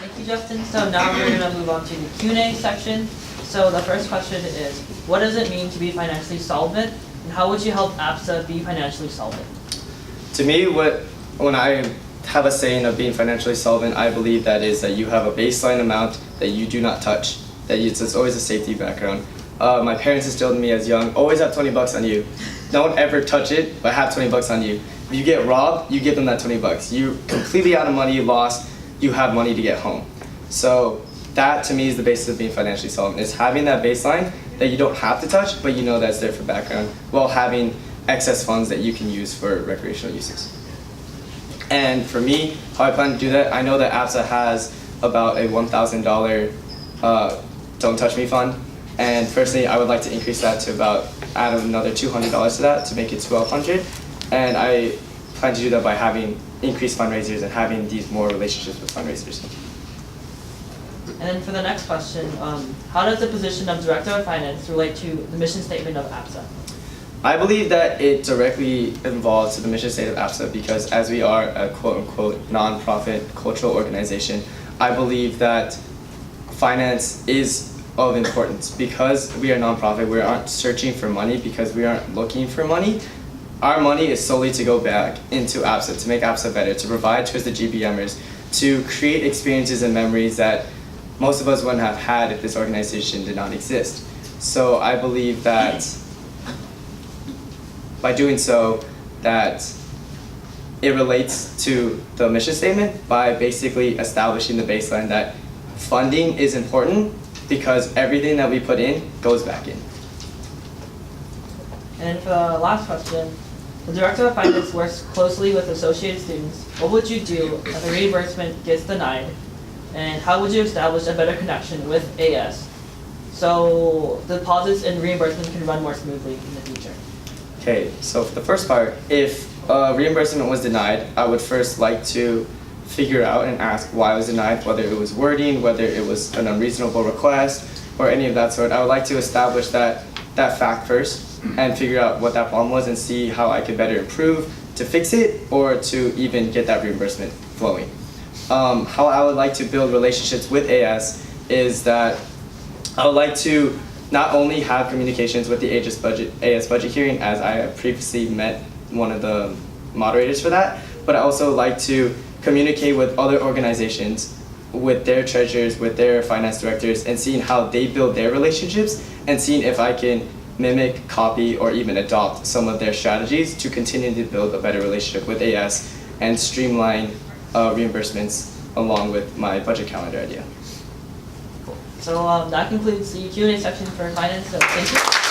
Thank you, Justin. So now we're going to move on to the Q&A section. So the first question is, what does it mean to be financially solvent, and how would you help APSA be financially solvent? To me, when I have a saying of being financially solvent, I believe that is that you have a baseline amount that you do not touch, it's always a safety background. My parents instilled in me as young, always have 20 bucks on you. Don't ever touch it, but have 20 bucks on you. If you get robbed, you give them that 20 bucks. You're completely out of money, you lost, you have money to get home. So that to me is the basis of being financially solvent, is having that baseline that you don't have to touch, but you know that's there for background, while having excess funds that you can use for recreational uses. And for me, how I plan to do that, I know that APSA has about a $1,000 don't touch me fund. And personally, I would like to increase that to about, add another $200 to that to make it $1,200. And I plan to do that by having increased fundraisers and having these more relationships with fundraisers. And then for the next question, how does the position of Director of Finance relate to the mission statement of APSA? I believe that it directly involves the mission statement of APSA because as we are a quote-unquote non-profit cultural organization, I believe that finance is of importance. Because we are non-profit, we aren't searching for money because we aren't looking for money. Our money is solely to go back into APSA, to make APSA better, to provide towards the GBMers, to create experiences and memories that most of us wouldn't have had if this organization did not exist. So I believe that by doing so, that it relates to the mission statement by basically establishing the baseline that funding is important because everything that we put in goes back in. And for the last question, the Director of Finance works closely with associated students. What would you do if a reimbursement gets denied? And how would you establish a better connection with AS so deposits and reimbursement can run more smoothly in the future? Okay, so for the first part, if reimbursement was denied, I would first like to figure out and ask why it was denied, whether it was wording, whether it was an unreasonable request, or any of that sort. I would like to establish that fact first and figure out what that problem was and see how I could better improve to fix it or to even get that reimbursement flowing. How I would like to build relationships with AS is that I would like to not only have communications with the AS budget hearing, as I have previously met one of the moderators for that, but I also like to communicate with other organizations, with their treasurers, with their finance directors, and seeing how they build their relationships and seeing if I can mimic, copy, or even adopt some of their strategies to continue to build a better relationship with AS and streamline reimbursements along with my budget calendar idea. So that concludes the Q&A section for finance. So thank you.